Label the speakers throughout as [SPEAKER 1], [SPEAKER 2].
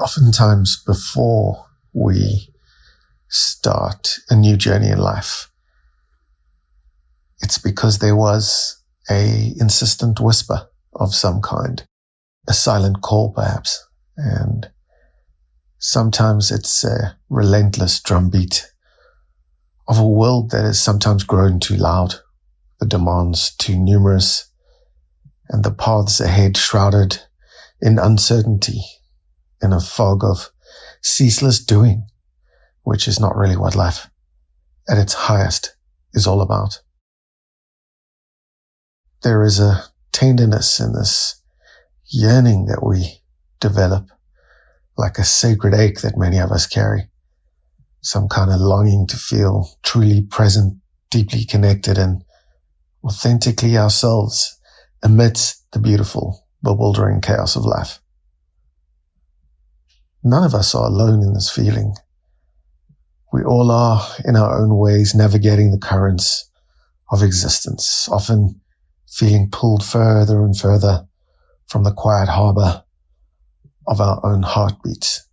[SPEAKER 1] oftentimes before we start a new journey in life, it's because there was a insistent whisper of some kind, a silent call perhaps, and sometimes it's a relentless drumbeat of a world that has sometimes grown too loud, the demands too numerous, and the paths ahead shrouded in uncertainty, in a fog of ceaseless doing, which is not really what life at its highest is all about. There is a tenderness in this yearning that we develop, like a sacred ache that many of us carry, some kind of longing to feel truly present, deeply connected, and authentically ourselves amidst the beautiful, bewildering chaos of life. None of us are alone in this feeling. We all are, in our own ways, navigating the currents of existence, often feeling pulled further and further from the quiet harbor of our own heartbeats.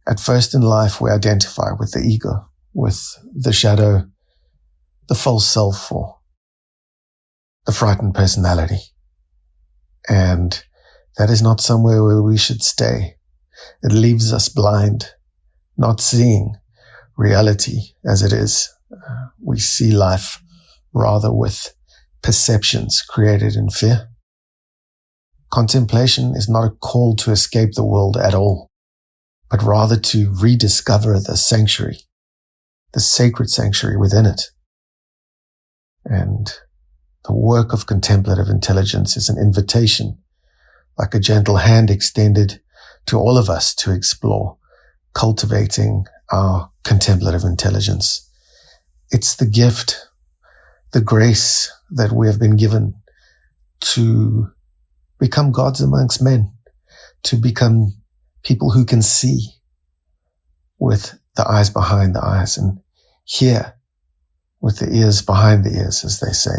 [SPEAKER 1] At first in life, we identify with the ego, with the shadow, the false self, or the frightened personality. And that is not somewhere where we should stay. It leaves us blind, not seeing reality as it is. We see life rather with perceptions created in fear. Contemplation is not a call to escape the world at all, but rather to rediscover the sanctuary, the sacred sanctuary within it. And the work of contemplative intelligence is an invitation, like a gentle hand extended to all of us to explore, cultivating our contemplative intelligence. It's the gift, the grace that we have been given to become gods amongst men, to become people who can see with the eyes behind the eyes and hear with the ears behind the ears, as they say,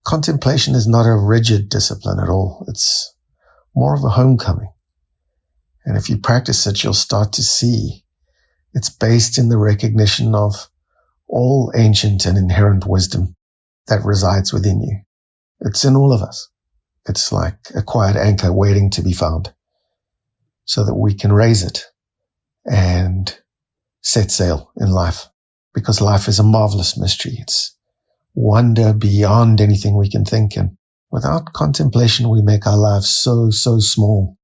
[SPEAKER 1] Contemplation is not a rigid discipline at all. It's more of a homecoming. And if you practice it, you'll start to see it's based in the recognition of all ancient and inherent wisdom that resides within you. It's in all of us. It's like a quiet anchor waiting to be found so that we can raise it and set sail in life, because life is a marvelous mystery. It's wonder beyond anything we can think. And without contemplation, we make our lives so small.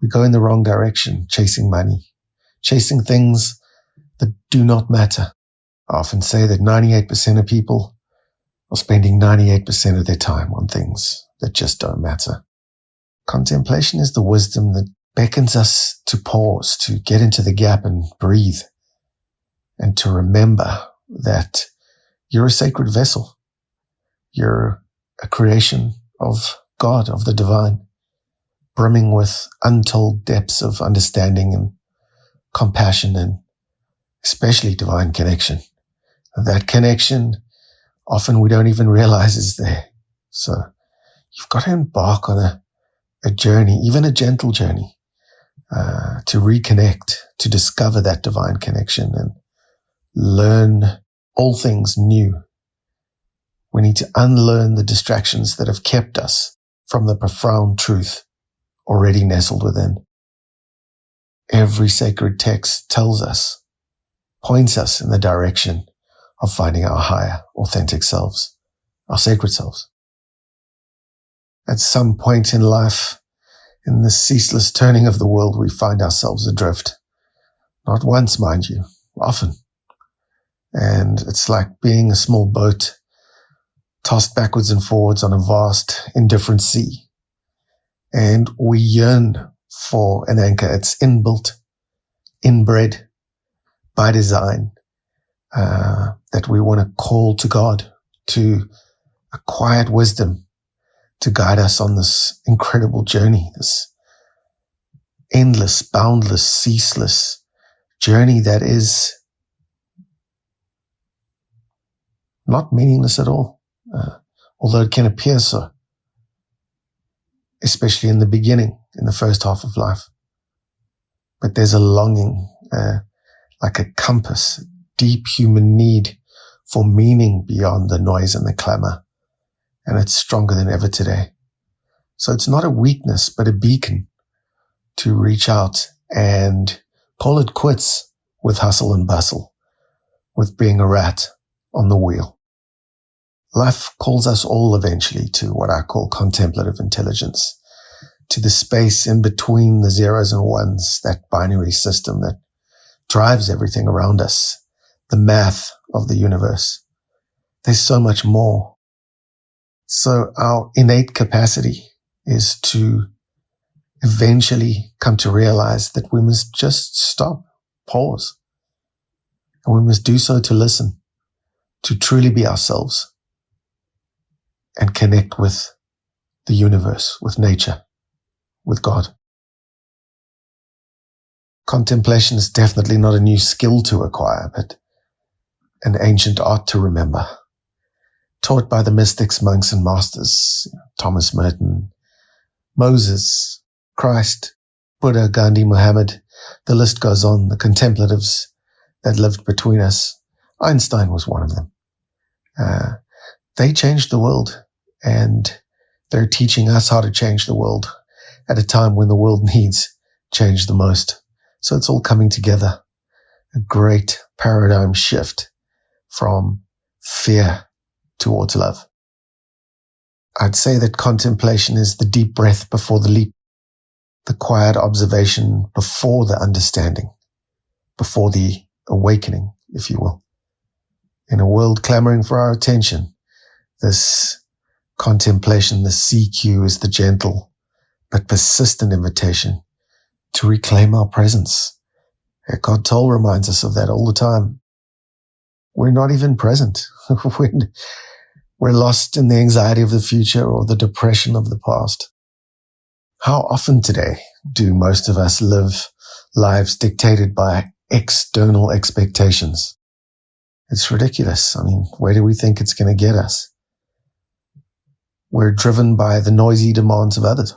[SPEAKER 1] We go in the wrong direction, chasing money, chasing things that do not matter. I often say that 98% of people are spending 98% of their time on things that just don't matter. Contemplation is the wisdom that beckons us to pause, to get into the gap and breathe, and to remember that you're a sacred vessel. You're a creation of God, of the divine, brimming with untold depths of understanding and compassion, and especially divine connection. That connection, often we don't even realize is there. So you've got to embark on a journey, even a gentle journey, to reconnect, to discover that divine connection and learn all things new. We need to unlearn the distractions that have kept us from the profound truth already nestled within. Every sacred text tells us, points us in the direction of finding our higher, authentic selves, our sacred selves. At some point in life, in the ceaseless turning of the world, we find ourselves adrift. Not once, mind you, often. And it's like being a small boat tossed backwards and forwards on a vast, indifferent sea. And we yearn for an anchor. It's inbuilt, inbred by design, that we want to call to God, to a quiet wisdom to guide us on this incredible journey, this endless, boundless, ceaseless journey that is not meaningless at all, although it can appear so, especially in the beginning, in the first half of life. but there's a longing, like a compass, deep human need for meaning beyond the noise and the clamor. And it's stronger than ever today. So it's not a weakness, but a beacon to reach out and call it quits with hustle and bustle, with being a rat on the wheel. Life calls us all eventually to what I call contemplative intelligence, to the space in between the zeros and ones, that binary system that drives everything around us, the math of the universe. There's so much more. So our innate capacity is to eventually come to realize that we must just stop, pause, and we must do so to listen, to truly be ourselves and connect with the universe, with nature, with God. Contemplation is definitely not a new skill to acquire, but an ancient art to remember. Taught by the mystics, monks, and masters, Thomas Merton, Moses, Christ, Buddha, Gandhi, Muhammad, the list goes on, the contemplatives that lived between us. Einstein was one of them. They changed the world, and they're teaching us how to change the world at a time when the world needs change the most. So it's all coming together. A great paradigm shift from fear towards love. I'd say that contemplation is the deep breath before the leap, the quiet observation before the understanding, before the awakening, if you will. In a world clamoring for our attention, this contemplation, the CQ, is the gentle but persistent invitation to reclaim our presence. Eckhart Tolle reminds us of that all the time. We're not even present. We're lost in the anxiety of the future or the depression of the past. How often today do most of us live lives dictated by external expectations? It's ridiculous. I mean, where do we think it's going to get us? We're driven by the noisy demands of others,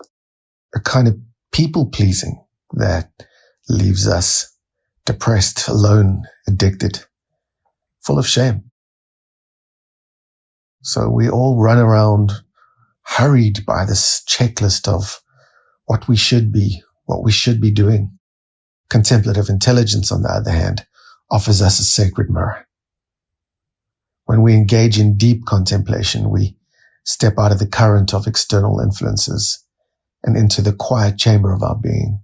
[SPEAKER 1] a kind of people-pleasing that leaves us depressed, alone, addicted, full of shame. So we all run around hurried by this checklist of what we should be, what we should be doing. Contemplative intelligence, on the other hand, offers us a sacred mirror. When we engage in deep contemplation, we step out of the current of external influences and into the quiet chamber of our being,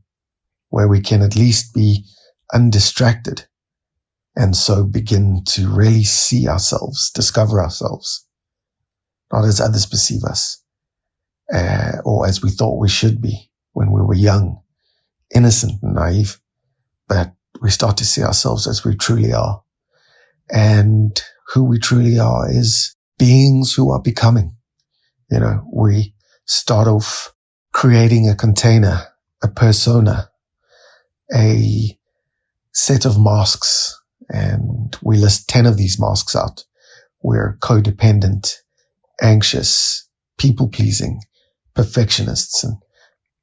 [SPEAKER 1] where we can at least be undistracted and so begin to really see ourselves, discover ourselves, not as others perceive us, or as we thought we should be when we were young, innocent and naive, but we start to see ourselves as we truly are. And who we truly are is beings who are becoming. We start off creating a container, a persona, a set of masks, and we list 10 of these masks out. We're codependent, anxious, people-pleasing, perfectionists, and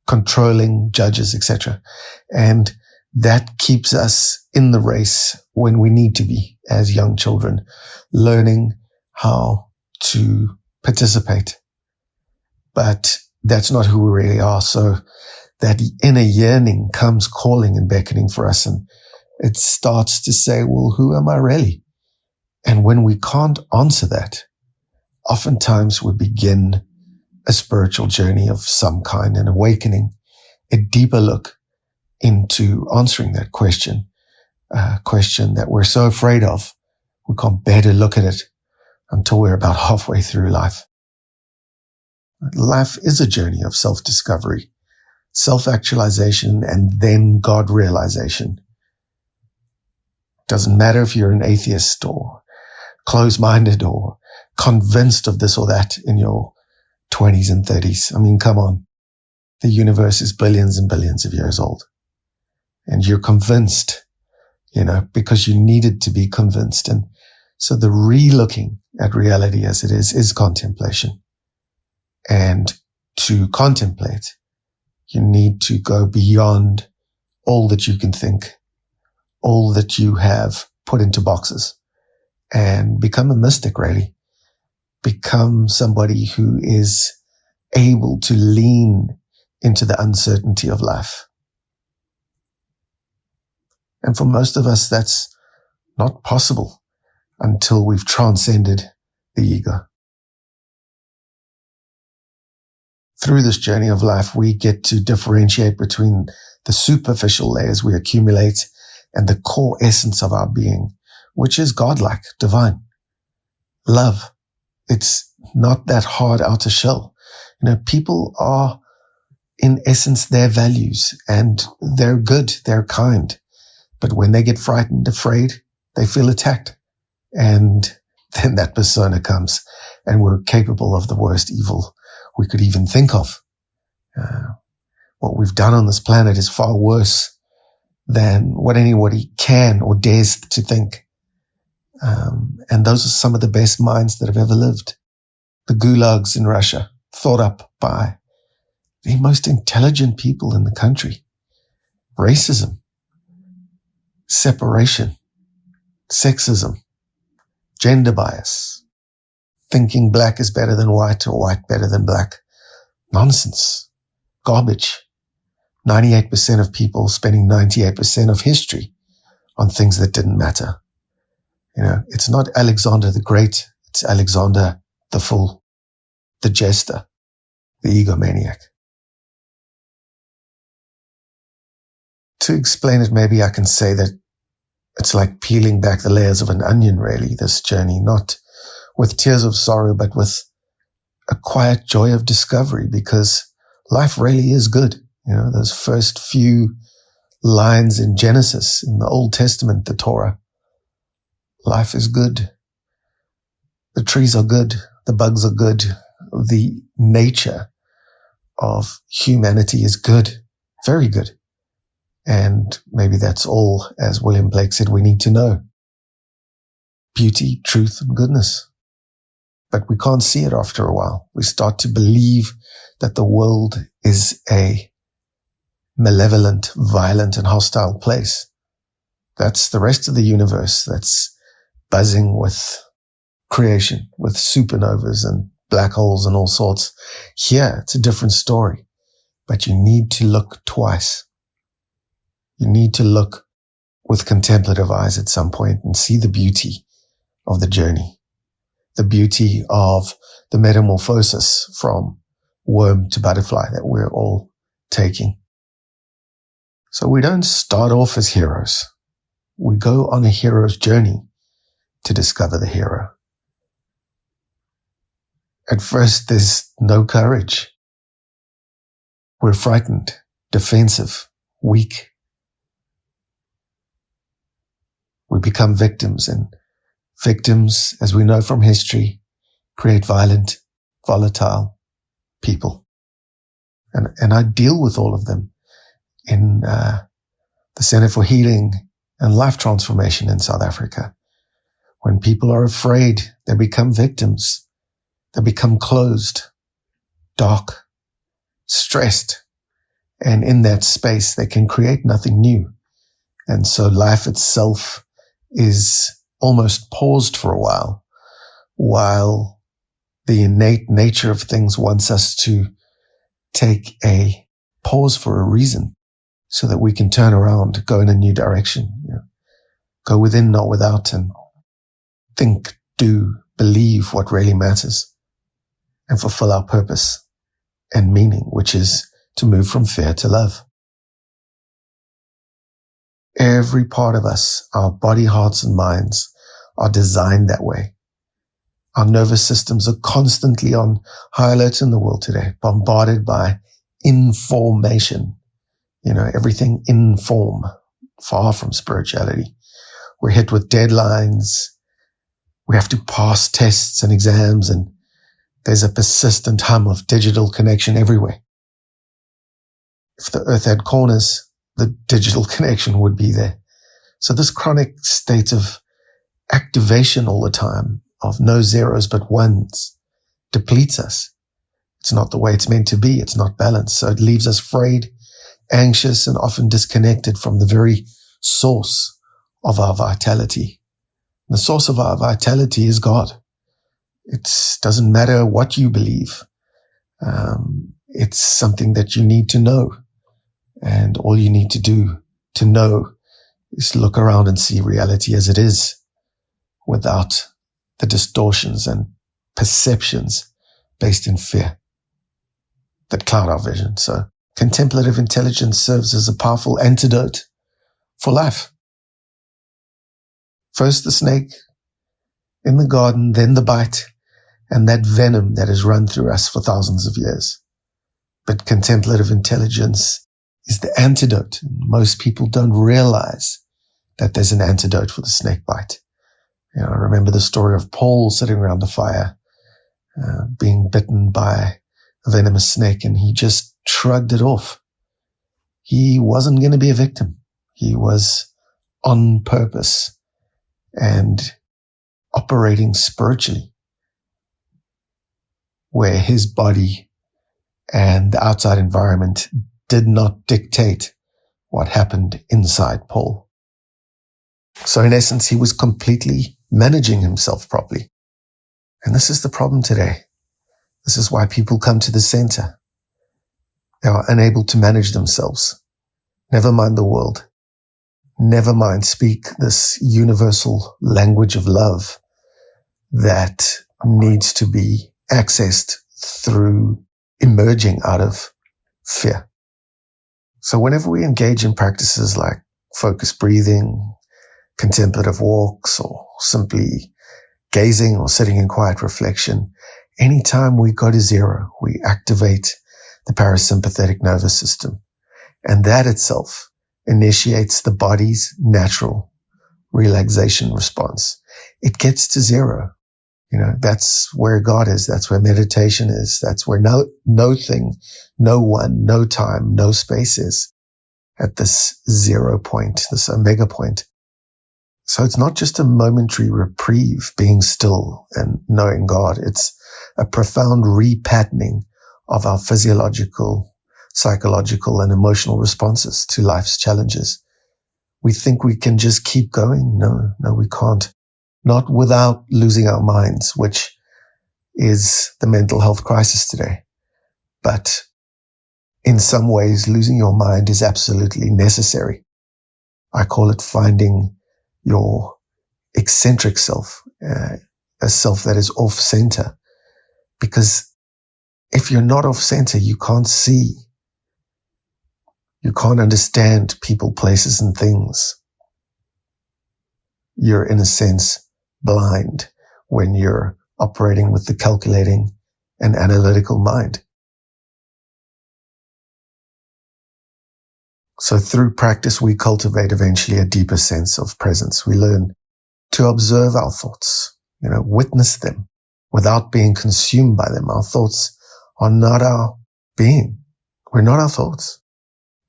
[SPEAKER 1] controlling judges, etc. And that keeps us in the race when we need to be, as young children, learning how to participate. But that's not who we really are. So that inner yearning comes calling and beckoning for us, and it starts to say, well, who am I really? And when we can't answer that, oftentimes we begin a spiritual journey of some kind, an awakening, a deeper look into answering that question, a question that we're so afraid of, we can't bear to look at it until we're about halfway through life. Life is a journey of self-discovery, self-actualization, and then God-realization. Doesn't matter if you're an atheist or closed-minded or convinced of this or that in your 20s and 30s. I mean, come on. The universe is billions and billions of years old. And you're convinced, because you needed to be convinced. And so the re-looking at reality as it is contemplation. And to contemplate, you need to go beyond all that you can think, all that you have put into boxes, and become a mystic, really. Become somebody who is able to lean into the uncertainty of life. And for most of us, that's not possible until we've transcended the ego. Through this journey of life, we get to differentiate between the superficial layers we accumulate and the core essence of our being, which is godlike, divine, love. It's not that hard outer shell. People are, in essence, their values, and they're good, they're kind. But when they get frightened, afraid, they feel attacked. And then that persona comes, and we're capable of the worst evil we could even think of. What we've done on this planet is far worse than what anybody can or dares to think. And those are some of the best minds that have ever lived. The gulags in Russia, thought up by the most intelligent people in the country. Racism, separation, sexism, gender bias, thinking black is better than white or white better than black. Nonsense, garbage. 98% of people spending 98% of history on things that didn't matter. It's not Alexander the Great, it's Alexander the Fool, the jester, the egomaniac. To explain it, maybe I can say that it's like peeling back the layers of an onion, really, this journey, not with tears of sorrow, but with a quiet joy of discovery, because life really is good. Those first few lines in Genesis, in the Old Testament, the Torah. Life is good. The trees are good. The bugs are good. The nature of humanity is good. Very good. And maybe that's all, as William Blake said, we need to know. Beauty, truth, and goodness. But we can't see it after a while. We start to believe that the world is a malevolent, violent, and hostile place. That's the rest of the universe that's buzzing with creation, with supernovas and black holes and all sorts. Here, it's a different story. But you need to look twice. You need to look with contemplative eyes at some point and see the beauty of the journey, the beauty of the metamorphosis from worm to butterfly that we're all taking. So we don't start off as heroes. We go on a hero's journey to discover the hero. At first, there's no courage. We're frightened, defensive, weak. We become victims, and victims, as we know from history, create violent, volatile people. And I deal with all of them in the Center for Healing and Life Transformation in South Africa. When people are afraid, they become victims. They become closed, dark, stressed. And in that space, they can create nothing new. And so life itself is almost paused for a while the innate nature of things wants us to take a pause for a reason so that we can turn around, go in a new direction, go within, not without, and think, do, believe what really matters and fulfill our purpose and meaning, which is to move from fear to love. Every part of us, our body, hearts, and minds are designed that way. Our nervous systems are constantly on high alert in the world today, bombarded by information. Everything inform, far from spirituality. We're hit with deadlines. We have to pass tests and exams, and there's a persistent hum of digital connection everywhere. If the earth had corners, the digital connection would be there. So this chronic state of activation all the time, of no zeros but ones, depletes us. It's not the way it's meant to be. It's not balanced. So it leaves us frayed anxious and often disconnected from the very source of our vitality. The source of our vitality is God. It doesn't matter what you believe. It's something that you need to know. And all you need to do to know is look around and see reality as it is, without the distortions and perceptions based in fear that cloud our vision. So contemplative intelligence serves as a powerful antidote for life. First the snake in the garden, then the bite, and that venom that has run through us for thousands of years. But contemplative intelligence is the antidote. Most people don't realize that there's an antidote for the snake bite. I remember the story of Paul sitting around the fire, being bitten by a venomous snake, and he just shrugged it off. He wasn't going to be a victim. He was on purpose and operating spiritually, where his body and the outside environment did not dictate what happened inside Paul. So in essence, he was completely managing himself properly. And this is the problem today. This is why people come to the center. They are unable to manage themselves. Never mind the world. Never mind speak this universal language of love that needs to be accessed through emerging out of fear. So whenever we engage in practices like focused breathing, contemplative walks, or simply gazing or sitting in quiet reflection, anytime we go to zero, we activate the parasympathetic nervous system. And that itself initiates the body's natural relaxation response. It gets to zero. That's where God is. That's where meditation is. That's where no thing, no one, no time, no space is, at this 0 point, this omega point. So it's not just a momentary reprieve, being still and knowing God. It's a profound repatterning of our physiological, psychological, and emotional responses to life's challenges. We think we can just keep going. No, we can't. Not without losing our minds, which is the mental health crisis today. But in some ways, losing your mind is absolutely necessary. I call it finding your eccentric self, a self that is off center. Because if you're not off center, you can't see. You can't understand people, places, and things. You're, in a sense, blind when you're operating with the calculating and analytical mind. So through practice, we cultivate eventually a deeper sense of presence. We learn to observe our thoughts, witness them without being consumed by them. Our thoughts are not our being. We're not our thoughts.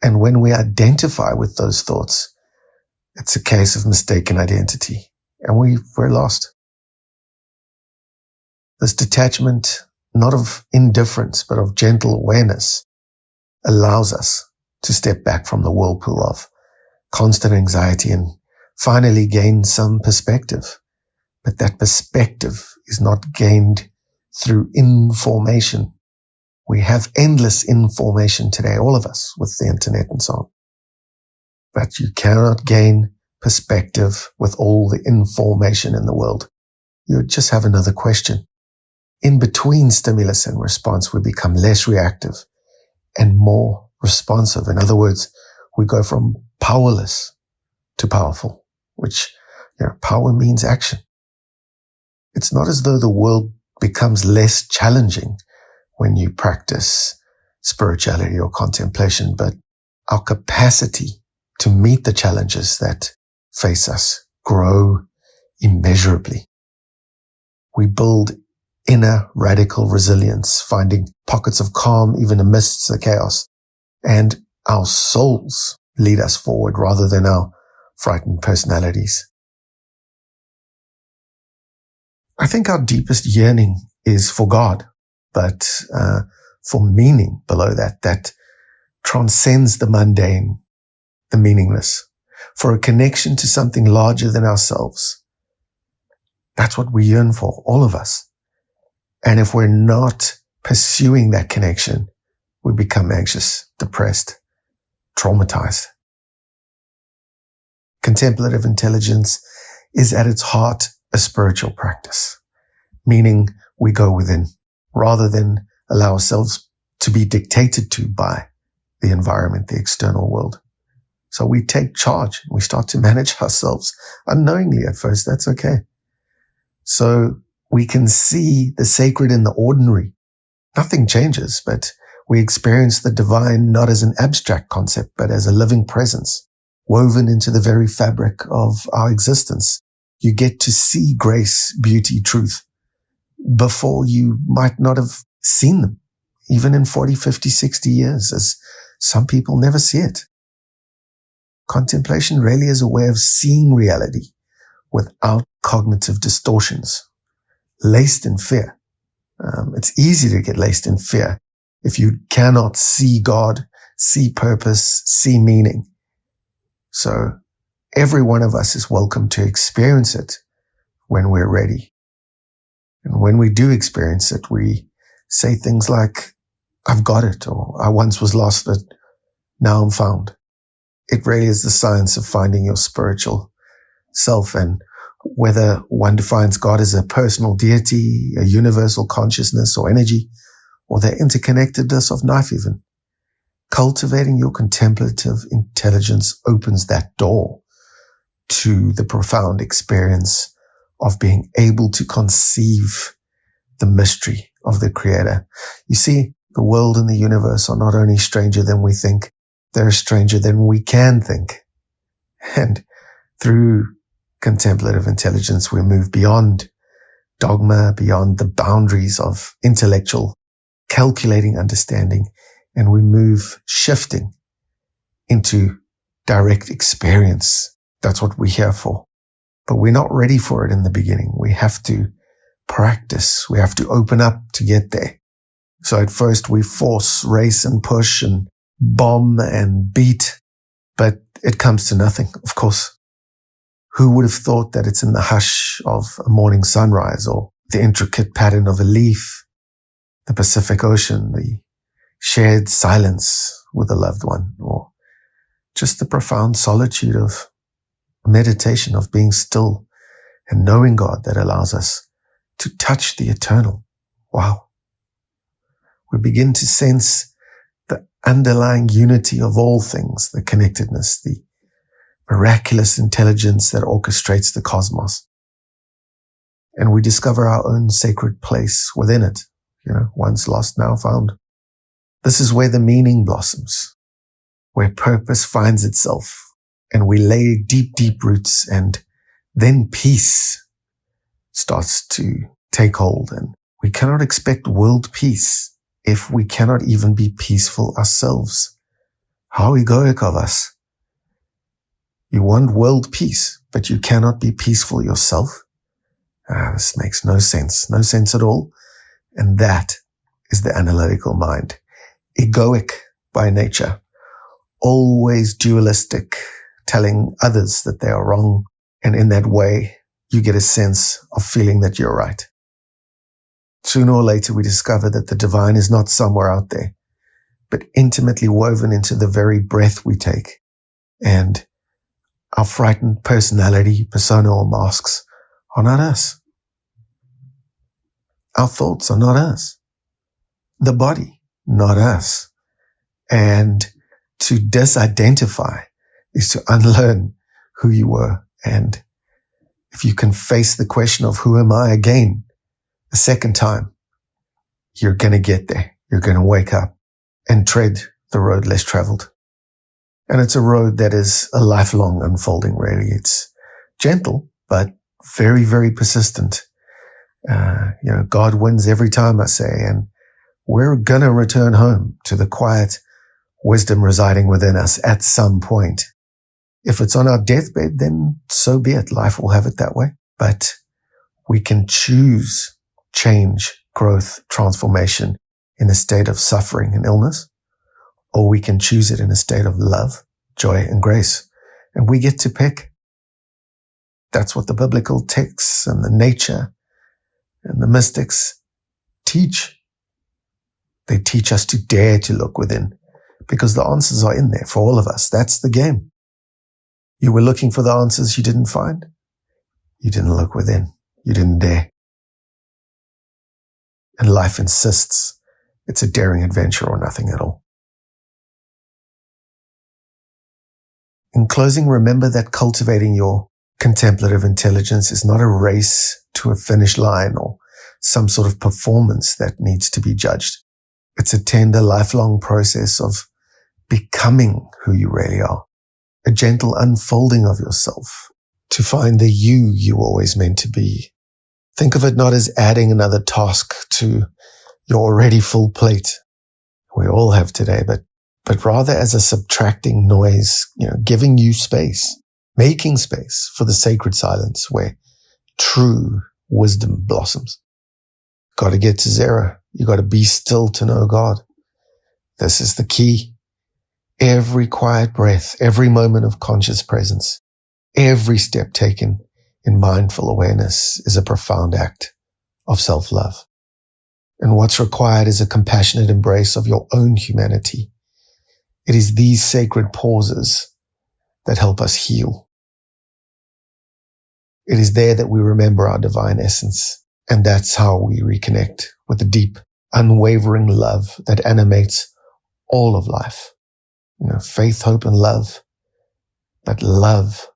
[SPEAKER 1] And when we identify with those thoughts, it's a case of mistaken identity. And we're lost. This detachment, not of indifference, but of gentle awareness, allows us to step back from the whirlpool of constant anxiety and finally gain some perspective. But that perspective is not gained through information. We have endless information today, all of us, with the internet and so on. But you cannot gain perspective with all the information in the world. You just have another question. In between stimulus and response, we become less reactive and more responsive. In other words, we go from powerless to powerful, which, power means action. It's not as though the world becomes less challenging when you practice spirituality or contemplation, but our capacity to meet the challenges that face us grow immeasurably. We build inner radical resilience, finding pockets of calm even amidst the chaos. And our souls lead us forward rather than our frightened personalities. I think our deepest yearning is for God, but for meaning below that transcends the mundane, the meaningless, for a connection to something larger than ourselves. That's what we yearn for, all of us. And if we're not pursuing that connection, we become anxious, depressed, traumatized. Contemplative intelligence is at its heart a spiritual practice, meaning we go within rather than allow ourselves to be dictated to by the environment, the external world. So we take charge. We start to manage ourselves unknowingly at first. That's okay. So we can see the sacred in the ordinary. Nothing changes, but we experience the divine not as an abstract concept, but as a living presence woven into the very fabric of our existence. You get to see grace, beauty, truth before you might not have seen them, even in 40, 50, 60 years, as some people never see it. Contemplation really is a way of seeing reality without cognitive distortions, laced in fear. It's easy to get laced in fear if you cannot see God, see purpose, see meaning. So every one of us is welcome to experience it when we're ready. And when we do experience it, we say things like, I've got it, or I once was lost, but now I'm found. It really is the science of finding your spiritual self, and whether one defines God as a personal deity, a universal consciousness or energy, or the interconnectedness of life even. Cultivating your contemplative intelligence opens that door to the profound experience of being able to conceive the mystery of the Creator. You see, the world and the universe are not only stranger than we think, they're stranger than we can think. And through contemplative intelligence, we move beyond dogma, beyond the boundaries of intellectual, calculating understanding, and we move shifting into direct experience. That's what we're here for. But we're not ready for it in the beginning. We have to practice. We have to open up to get there. So at first we force, race and push and bomb and beat, but it comes to nothing, of course. Who would have thought that it's in the hush of a morning sunrise or the intricate pattern of a leaf, the Pacific Ocean, the shared silence with a loved one, or just the profound solitude of meditation, of being still and knowing God, that allows us to touch the eternal. Wow. We begin to sense the underlying unity of all things, the connectedness, the miraculous intelligence that orchestrates the cosmos. And we discover our own sacred place within it, once lost, now found. This is where the meaning blossoms, where purpose finds itself, and we lay deep, deep roots, and then peace starts to take hold. And we cannot expect world peace if we cannot even be peaceful ourselves. How egoic of us. You want world peace, but you cannot be peaceful yourself? This makes no sense at all. And that is the analytical mind. Egoic by nature, always dualistic, telling others that they are wrong. And in that way, you get a sense of feeling that you're right. Sooner or later, we discover that the divine is not somewhere out there, but intimately woven into the very breath we take. And our frightened personality, persona, or masks are not us. Our thoughts are not us. The body, not us. And to disidentify is to unlearn who you were. And if you can face the question of who am I again, the second time, you're going to get there. You're going to wake up and tread the road less traveled. And it's a road that is a lifelong unfolding, really. It's gentle, but very, very persistent. God wins every time, I say, and we're going to return home to the quiet wisdom residing within us at some point. If it's on our deathbed, then so be it. Life will have it that way. But we can choose change, growth, transformation in a state of suffering and illness, or we can choose it in a state of love, joy, and grace. And we get to pick. That's what the biblical texts and the nature and the mystics teach. They teach us to dare to look within, because the answers are in there for all of us. That's the game. You were looking for the answers you didn't find. You didn't look within. You didn't dare. And life insists it's a daring adventure or nothing at all. In closing, remember that cultivating your contemplative intelligence is not a race to a finish line or some sort of performance that needs to be judged. It's a tender, lifelong process of becoming who you really are, a gentle unfolding of yourself to find the you were always meant to be. Think of it not as adding another task to your already full plate. We all have today, but rather as a subtracting noise, giving you space, making space for the sacred silence where true wisdom blossoms. Got to get to zero. You got to be still to know God. This is the key. Every quiet breath, every moment of conscious presence, every step taken in mindful awareness is a profound act of self-love. And what's required is a compassionate embrace of your own humanity. It is these sacred pauses that help us heal. It is there that we remember our divine essence. And that's how we reconnect with the deep, unwavering love that animates all of life. Faith, hope, and love. But love,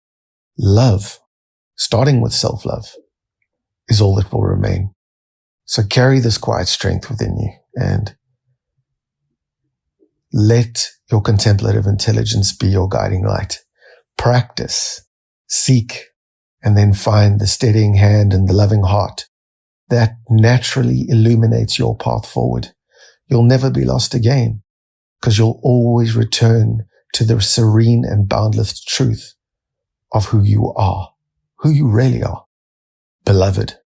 [SPEAKER 1] starting with self-love, is all that will remain. So carry this quiet strength within you and let your contemplative intelligence be your guiding light. Practice, seek, and then find the steadying hand and the loving heart that naturally illuminates your path forward. You'll never be lost again because you'll always return to the serene and boundless truth of who you are, who you really are. Beloved,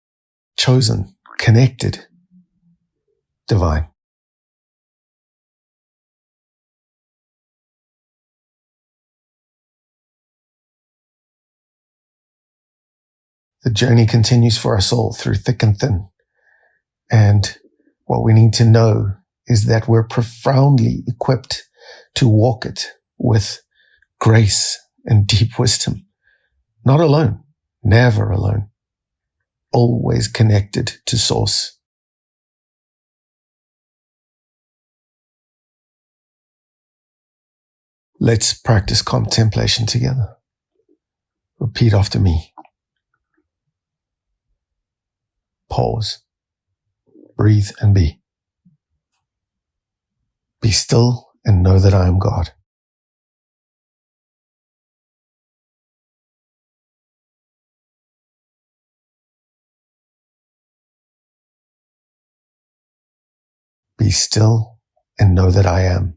[SPEAKER 1] chosen, connected, divine. The journey continues for us all through thick and thin. And what we need to know is that we're profoundly equipped to walk it with grace and deep wisdom. Not alone, never alone, always connected to Source. Let's practice contemplation together. Repeat after me. Pause. Breathe and be. Be still and know that I am God. Be still and know that I am.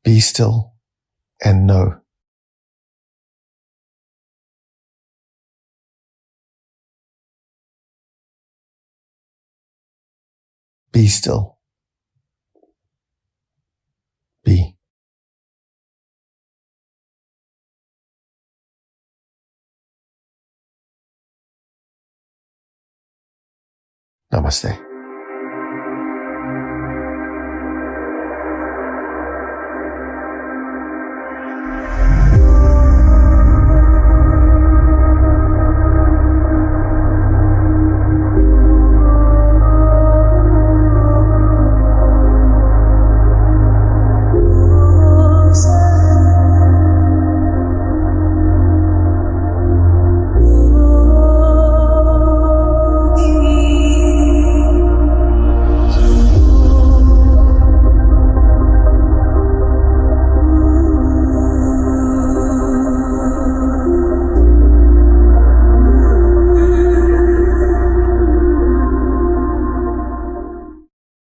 [SPEAKER 1] Be still and know. Be still. Be. Namaste.